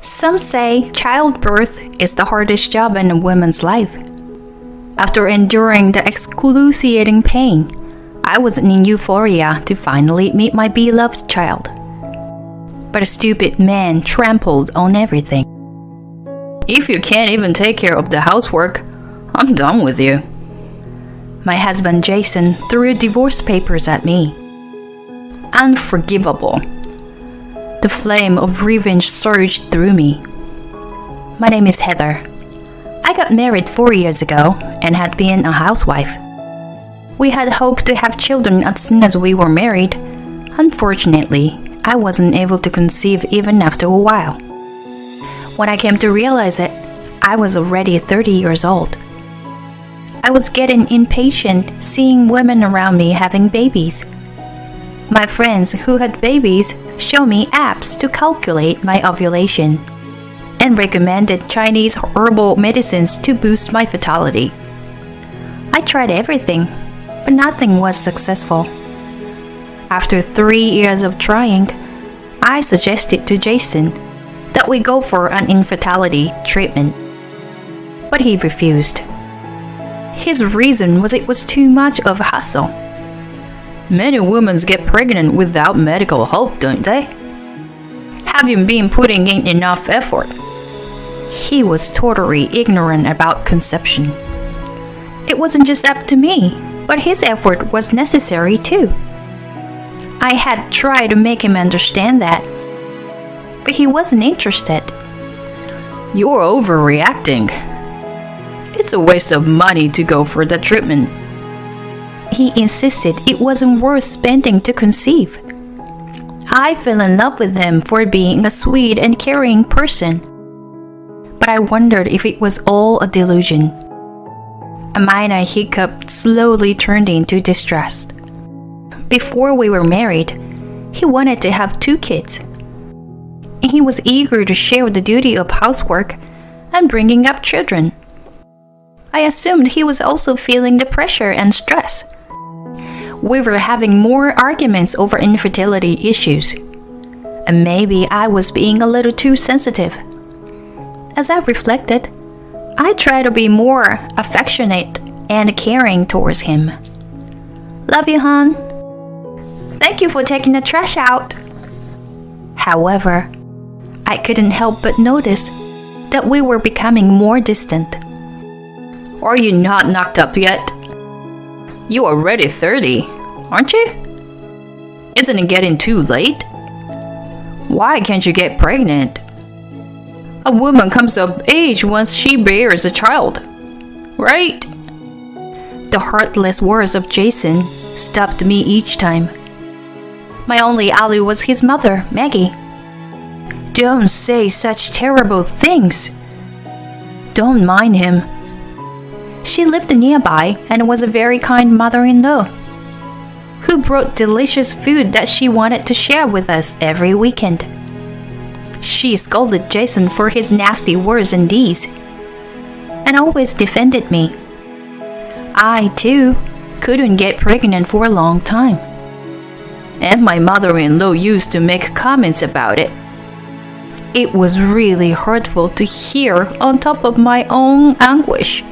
Some say childbirth is the hardest job in a woman's life. After enduring the excruciating pain, I was in euphoria to finally meet my beloved child. But a stupid man trampled on everything. If you can't even take care of the housework, I'm done with you. My husband Jason threw divorce papers at me. Unforgivable. The flame of revenge surged through me. My name is Heather. I got married 4 years ago and had been a housewife. We had hoped to have children as soon as we were married. Unfortunately, I wasn't able to conceive even after a while. When I came to realize it, I was already 30 years old. I was getting impatient seeing women around me having babies. My friends who had babies showed me apps to calculate my ovulation and recommended Chinese herbal medicines to boost my fertility. I tried everything, but nothing was successful. After 3 years of trying, I suggested to Jason that we go for an infertility treatment, but he refused. His reason was it was too much of a hassle. Many women get pregnant without medical help, don't they? Have you been putting in enough effort? He was totally ignorant about conception. It wasn't just up to me, but his effort was necessary too. I had tried to make him understand that, but he wasn't interested. You're overreacting. It's a waste of money to go for the treatment. He insisted it wasn't worth spending to conceive. I fell in love with him for being a sweet and caring person, but I wondered if it was all a delusion. A minor hiccup slowly turned into distrust. Before we were married, he wanted to have 2 kids. He was eager to share the duty of housework and bringing up children. I assumed he was also feeling the pressure and stress. We were having more arguments over infertility issues, and maybe I was being a little too sensitive. As I reflected, I tried to be more affectionate and caring towards him. Love you, hon. Thank you for taking the trash out. However, I couldn't help but notice that we were becoming more distant. Are you not knocked up yet? You're already 30, aren't you? Isn't it getting too late? Why can't you get pregnant? A woman comes of age once she bears a child, right? The heartless words of Jason stopped me each time. My only ally was his mother, Maggie. Don't say such terrible things. Don't mind him. She lived nearby and was a very kind mother-in-law who brought delicious food that she wanted to share with us every weekend. She scolded Jason for his nasty words and deeds and always defended me. I, too, couldn't get pregnant for a long time. And my mother-in-law used to make comments about it. It was really hurtful to hear on top of my own anguish.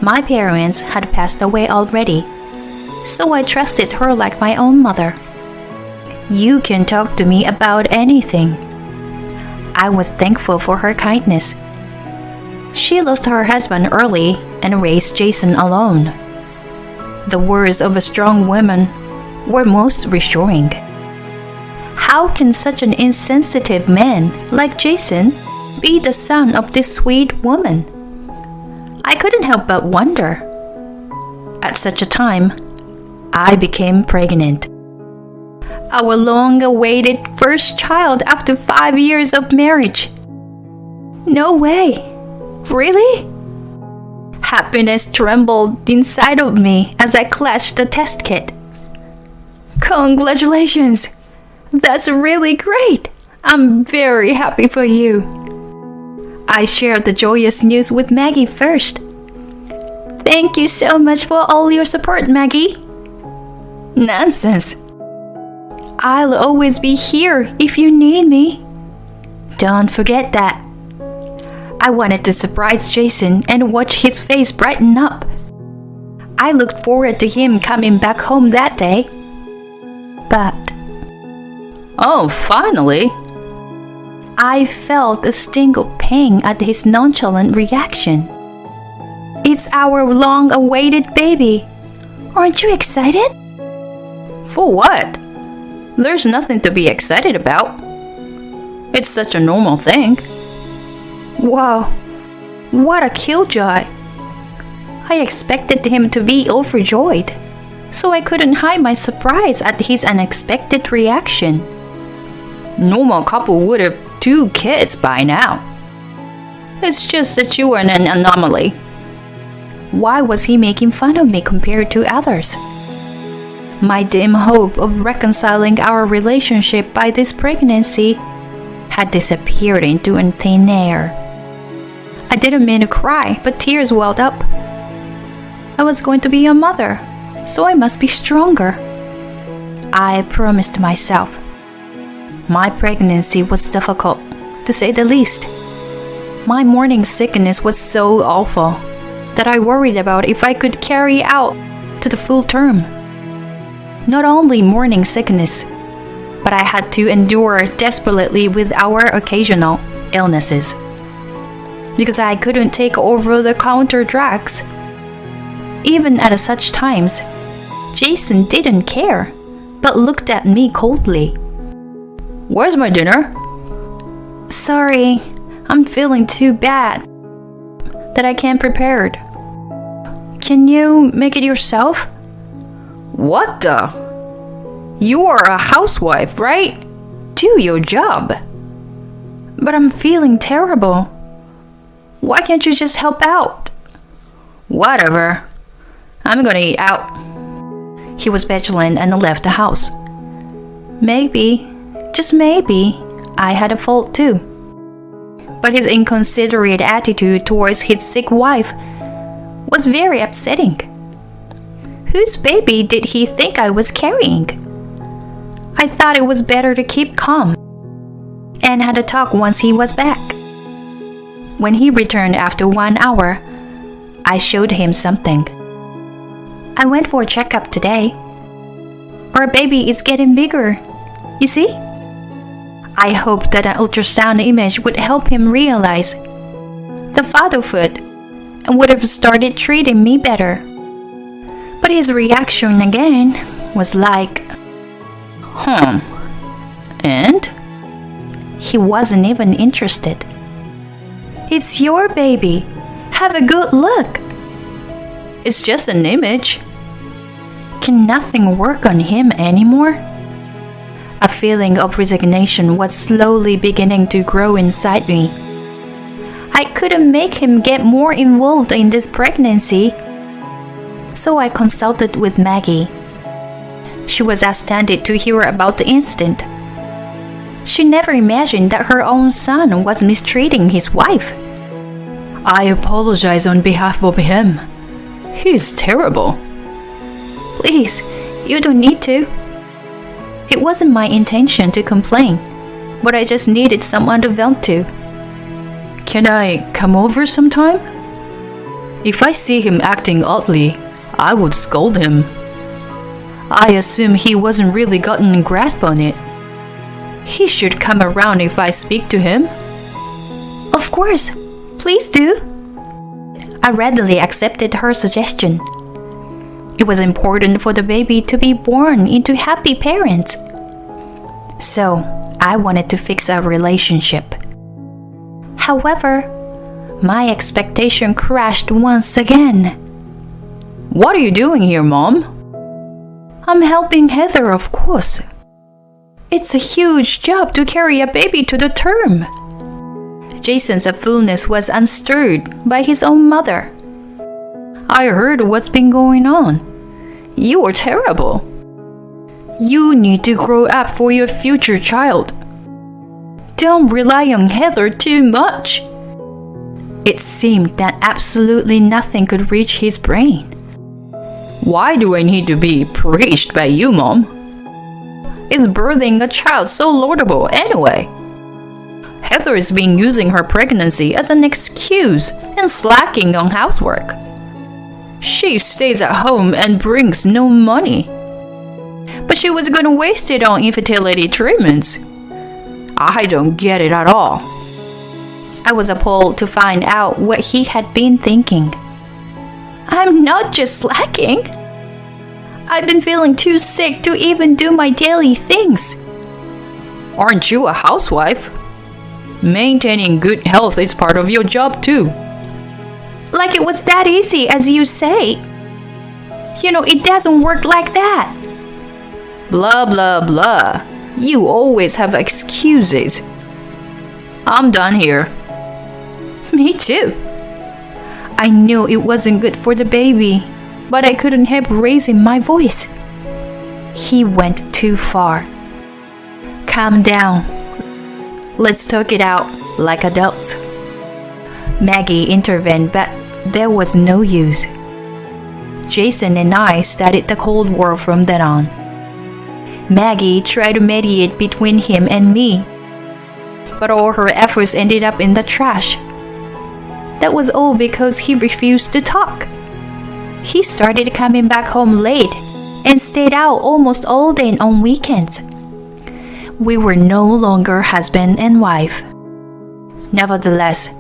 My parents had passed away already, so I trusted her like my own mother. You can talk to me about anything. I was thankful for her kindness. She lost her husband early and raised Jason alone. The words of a strong woman were most reassuring. How can such an insensitive man like Jason be the son of this sweet woman? I couldn't help but wonder. At such a time, I became pregnant. Our long-awaited first child after 5 years of marriage. No way. Really? Happiness trembled inside of me as I clutched the test kit. Congratulations! That's really great! I'm very happy for you. I shared the joyous news with Maggie first. Thank you so much for all your support, Maggie. Nonsense. I'll always be here if you need me. Don't forget that. I wanted to surprise Jason and watch his face brighten up. I looked forward to him coming back home that day. But... Oh, finally! I felt a sting of pain at his nonchalant reaction. It's our long-awaited baby. Aren't you excited? For what? There's nothing to be excited about. It's such a normal thing. Wow, what a killjoy. I expected him to be overjoyed, so I couldn't hide my surprise at his unexpected reaction. Normal couple would have 2 kids by now. It's just that you are an anomaly. Why was he making fun of me compared to others? My dim hope of reconciling our relationship by this pregnancy had disappeared into thin air. I didn't mean to cry, but tears welled up. I was going to be a mother, so I must be stronger. I promised myself. My pregnancy was difficult, to say the least. My morning sickness was so awful that I worried about if I could carry out to the full term. Not only morning sickness, but I had to endure desperately with our occasional illnesses. Because I couldn't take over-the-counter drugs. Even at such times, Jason didn't care, but looked at me coldly. Where's my dinner? Sorry, I'm feeling too bad that I can't prepare it. Can you make it yourself? What the? You are a housewife, right? Do your job. But I'm feeling terrible. Why can't you just help out? Whatever. I'm gonna eat out. He was petulant and left the house. Maybe, just maybe, I had a fault too. But his inconsiderate attitude towards his sick wife was very upsetting. Whose baby did he think I was carrying? I thought it was better to keep calm and had a talk once he was back. When he returned after 1 hour, I showed him something. I went for a checkup today. Our baby is getting bigger. You see? I hoped that an ultrasound image would help him realize the fatherhood and would have started treating me better. But his reaction again was like, And? He wasn't even interested. It's your baby. Have a good look. It's just an image. Can nothing work on him anymore? A feeling of resignation was slowly beginning to grow inside me. I couldn't make him get more involved in this pregnancy. So I consulted with Maggie. She was astounded to hear about the incident. She never imagined that her own son was mistreating his wife. I apologize on behalf of him. He's terrible. Please, you don't need to. It wasn't my intention to complain, but I just needed someone to vent to. Can I come over sometime? If I see him acting oddly, I would scold him. I assume he wasn't really gotten a grasp on it. He should come around if I speak to him. Of course, please do. I readily accepted her suggestion. It was important for the baby to be born into happy parents. So, I wanted to fix our relationship. However, my expectation crashed once again. What are you doing here, Mom? I'm helping Heather, of course. It's a huge job to carry a baby to the term. Jason's fullness was unstirred by his own mother. I heard what's been going on. You are terrible. You need to grow up for your future child. Don't rely on Heather too much. It seemed that absolutely nothing could reach his brain. Why do I need to be preached by you, Mom? Is birthing a child so laudable anyway? Heather's been using her pregnancy as an excuse and slacking on housework. She stays at home and brings no money. But she was gonna waste it on infertility treatments. I don't get it at all. I was appalled to find out what he had been thinking. I'm not just slacking. I've been feeling too sick to even do my daily things. Aren't you a housewife? Maintaining good health is part of your job too. Like it was that easy as you say. You know, it doesn't work like that. Blah blah blah. You always have excuses. I'm done here. Me too. I knew it wasn't good for the baby, but I couldn't help raising my voice. He went too far. Calm down. Let's talk it out like adults. Maggie intervened, but there was no use. Jason and I started the Cold War from then on. Maggie tried to mediate between him and me, but all her efforts ended up in the trash. That was all because he refused to talk. He started coming back home late and stayed out almost all day on weekends. We were no longer husband and wife. Nevertheless,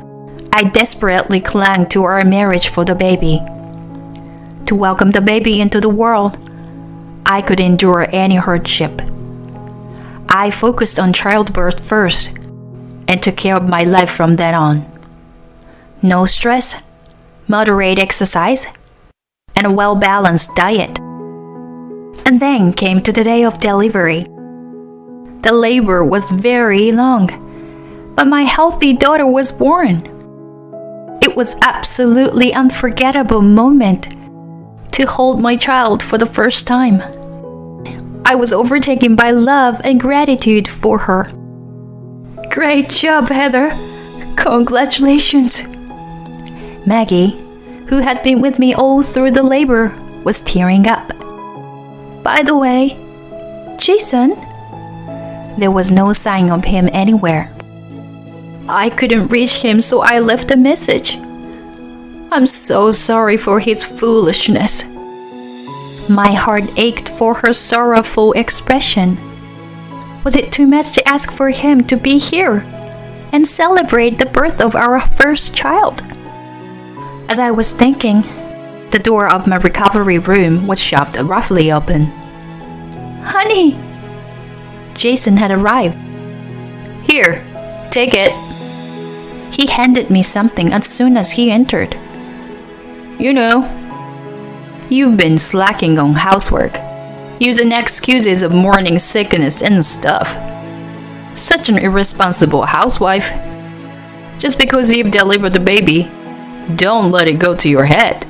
I desperately clung to our marriage for the baby. To welcome the baby into the world, I could endure any hardship. I focused on childbirth first and took care of my life from then on. No stress, moderate exercise, and a well-balanced diet. And then came to the day of delivery. The labor was very long, but my healthy daughter was born. It was absolutely unforgettable moment to hold my child for the first time. I was overtaken by love and gratitude for her. Great job, Heather. Congratulations. Maggie, who had been with me all through the labor, was tearing up. By the way, Jason? There was no sign of him anywhere. I couldn't reach him, so I left a message. I'm so sorry for his foolishness. My heart ached for her sorrowful expression. Was it too much to ask for him to be here and celebrate the birth of our first child? As I was thinking, the door of my recovery room was shoved roughly open. Honey! Jason had arrived. Here, take it. He handed me something as soon as he entered. You know, you've been slacking on housework, using excuses of morning sickness and stuff. Such an irresponsible housewife. Just because you've delivered the baby, don't let it go to your head.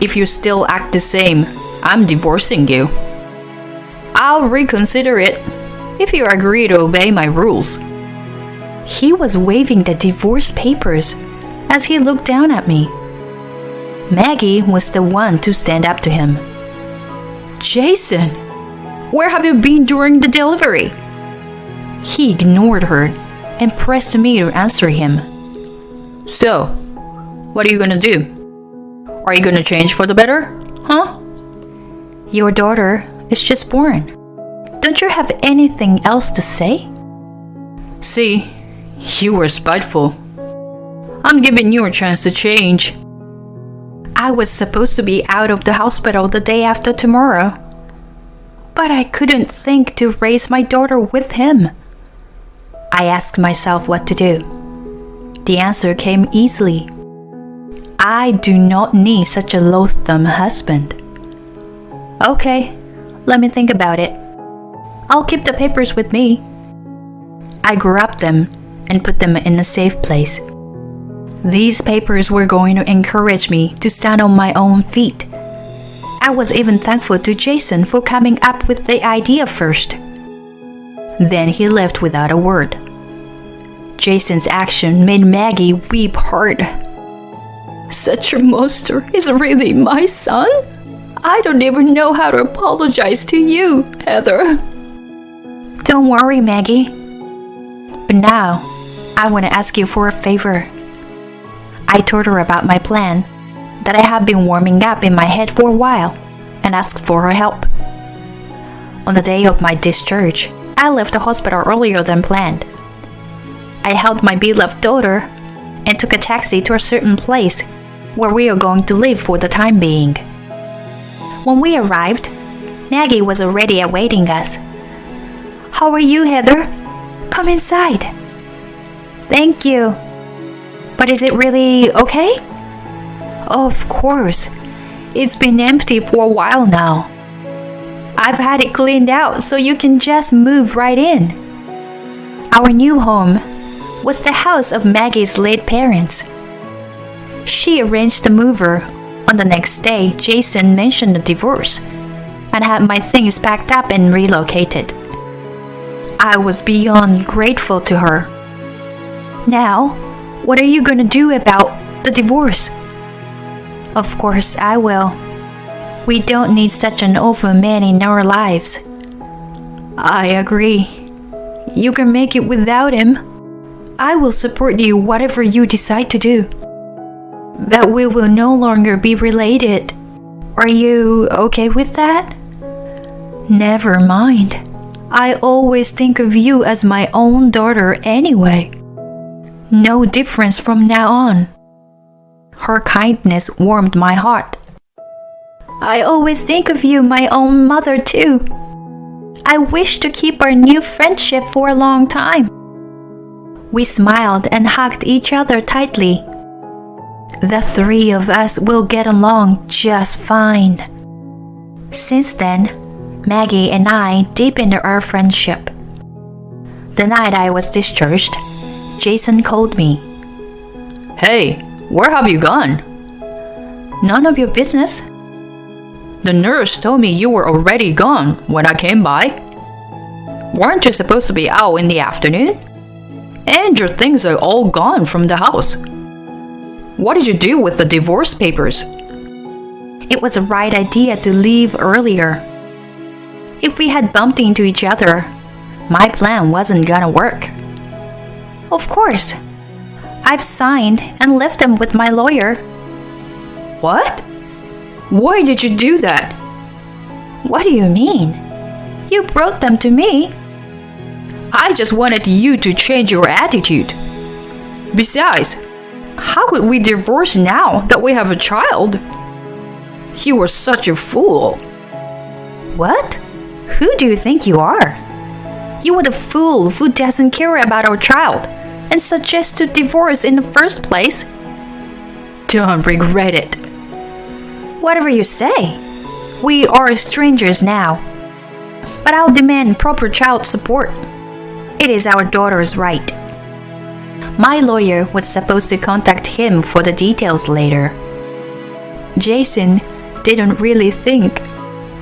If you still act the same, I'm divorcing you. I'll reconsider it if you agree to obey my rules. He was waving the divorce papers as he looked down at me. Maggie was the one to stand up to him. Jason, where have you been during the delivery? He ignored her and pressed me to answer him. So, what are you gonna do? Are you gonna change for the better? Huh? Your daughter is just born. Don't you have anything else to say? See, you were spiteful. I'm giving you a chance to change. I was supposed to be out of the hospital the day after tomorrow, but I couldn't think to raise my daughter with him. I asked myself what to do. The answer came easily. I do not need such a loathsome husband. Okay, let me think about it. I'll keep the papers with me. I grabbed them and put them in a safe place. These papers were going to encourage me to stand on my own feet. I was even thankful to Jason for coming up with the idea first. Then he left without a word. Jason's action made Maggie weep hard. Such a monster is really my son? I don't even know how to apologize to you, Heather. Don't worry, Maggie. But now, I want to ask you for a favor. I told her about my plan, that I had been warming up in my head for a while, and asked for her help. On the day of my discharge, I left the hospital earlier than planned. I held my beloved daughter and took a taxi to a certain place where we are going to live for the time being. When we arrived, Maggie was already awaiting us. "How are you, Heather? Come inside." "Thank you. But is it really okay?" "Of course. It's been empty for a while now. I've had it cleaned out so you can just move right in." Our new home was the house of Maggie's late parents. She arranged the mover. On the next day, Jason mentioned a divorce and had my things packed up and relocated. I was beyond grateful to her. "Now, what are you going to do about the divorce?" "Of course I will. We don't need such an awful man in our lives." "I agree. You can make it without him. I will support you whatever you decide to do. But we will no longer be related. Are you okay with that?" "Never mind. I always think of you as my own daughter anyway. No difference from now on." Her kindness warmed my heart. "I always think of you my own mother too. I wish to keep our new friendship for a long time." We smiled and hugged each other tightly. The three of us will get along just fine. Since then, Maggie and I deepened our friendship. The night I was discharged, Jason called me. Hey, where have you gone? "None of your business." The nurse told me you were already gone when I came by. Weren't you supposed to be out in the afternoon? And your things are all gone from the house. What did you do with the divorce papers? It was the right idea to leave earlier. If we had bumped into each other, my plan wasn't gonna work. Of course. I've signed and left them with my lawyer. What? Why did you do that? What do you mean? You brought them to me. I just wanted you to change your attitude. Besides, how could we divorce now that we have a child? You were such a fool. What? Who do you think you are? You were the fool who doesn't care about our child and suggests to divorce in the first place. Don't regret it. Whatever you say. We are strangers now. But I'll demand proper child support. It is our daughter's right. My lawyer was supposed to contact him for the details later. Jason didn't really think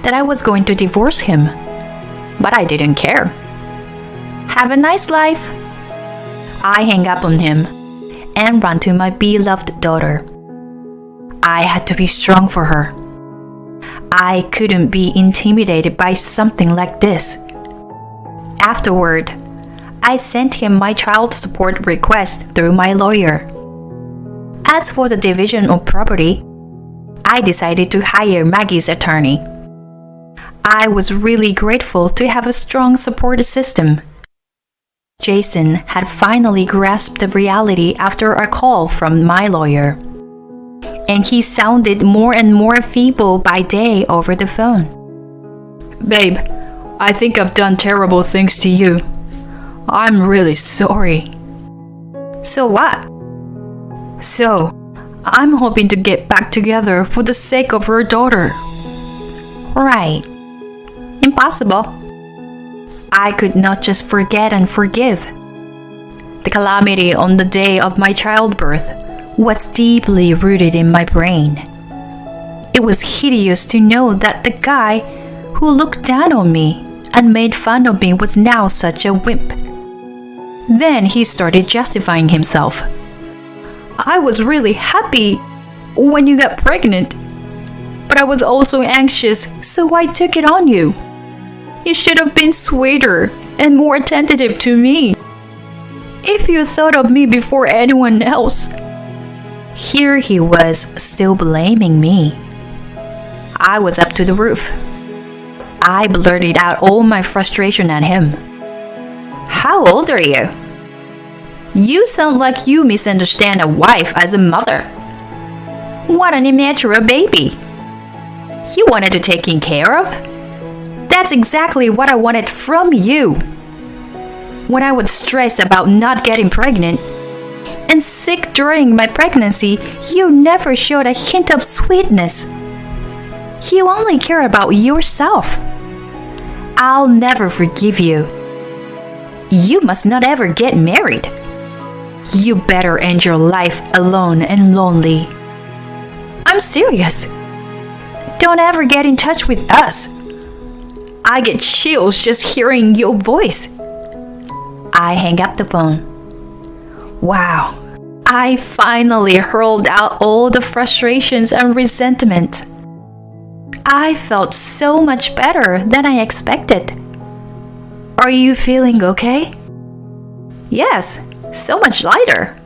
that I was going to divorce him, but I didn't care. Have a nice life. I hang up on him and run to my beloved daughter. I had to be strong for her. I couldn't be intimidated by something like this. Afterward, I sent him my child support request through my lawyer. As for the division of property, I decided to hire Maggie's attorney. I was really grateful to have a strong support system. Jason had finally grasped the reality after a call from my lawyer, and he sounded more and more feeble by day over the phone. Babe, I think I've done terrible things to you. I'm really sorry. So what? So, I'm hoping to get back together for the sake of her daughter. Right. Impossible. I could not just forget and forgive. The calamity on the day of my childbirth was deeply rooted in my brain. It was hideous to know that the guy who looked down on me and made fun of me was now such a wimp. Then he started justifying himself. I was really happy when you got pregnant, but I was also anxious, so I took it on you. You should have been sweeter and more attentive to me. If you thought of me before anyone else. Here he was, still blaming me. I was up to the roof. I blurted out all my frustration at him. How old are you? You sound like you misunderstand a wife as a mother. What an immature baby. You wanted to take care of? That's exactly what I wanted from you. When I would stress about not getting pregnant and sick during my pregnancy, you never showed a hint of sweetness. You only care about yourself. I'll never forgive you. You must not ever get married. You better end your life alone and lonely. I'm serious. Don't ever get in touch with us. I get chills just hearing your voice. I hang up the phone. Wow, I finally hurled out all the frustrations and resentment. I felt so much better than I expected. Are you feeling okay? Yes, so much lighter.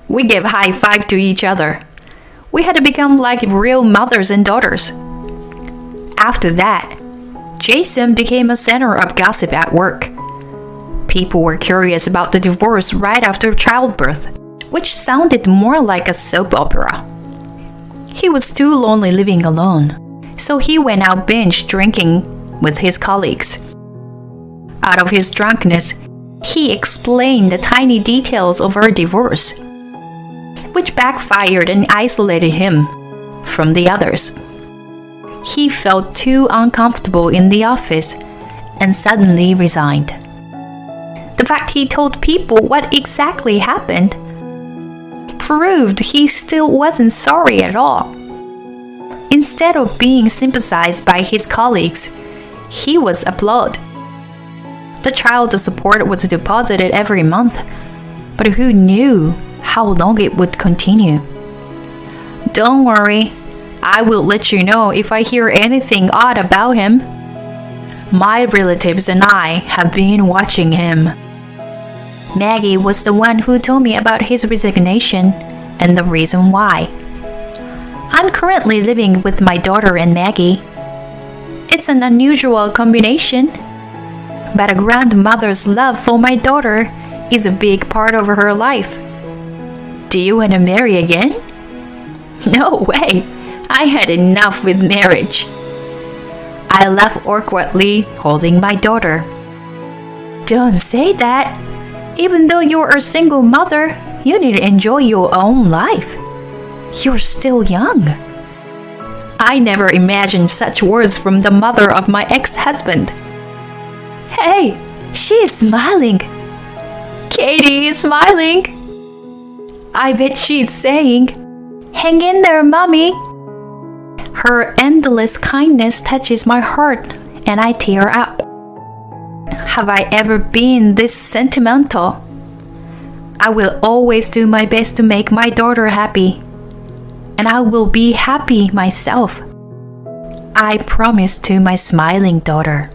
We gave high five to each other. We had to become like real mothers and daughters. After that, Jason became a center of gossip at work. People were curious about the divorce right after childbirth, which sounded more like a soap opera. He was too lonely living alone, so he went out binge drinking with his colleagues. Out of his drunkenness, he explained the tiny details of our divorce, which backfired and isolated him from the others. He felt too uncomfortable in the office and suddenly resigned. The fact he told people what exactly happened proved he still wasn't sorry at all. Instead of being sympathized by his colleagues, he was applauded. The child support was deposited every month, but who knew how long it would continue? Don't worry, I will let you know if I hear anything odd about him. My relatives and I have been watching him. Maggie was the one who told me about his resignation and the reason why. I'm currently living with my daughter and Maggie. It's an unusual combination, but a grandmother's love for my daughter is a big part of her life. Do you want to marry again? No way! I had enough with marriage. I laughed awkwardly, holding my daughter. Don't say that. Even though you're a single mother, you need to enjoy your own life. You're still young. I never imagined such words from the mother of my ex-husband. Hey, she is smiling. Katie is smiling. I bet she's saying, "Hang in there, Mommy." Her endless kindness touches my heart and I tear up. Have I ever been this sentimental? I will always do my best to make my daughter happy, and I will be happy myself. I promise to my smiling daughter.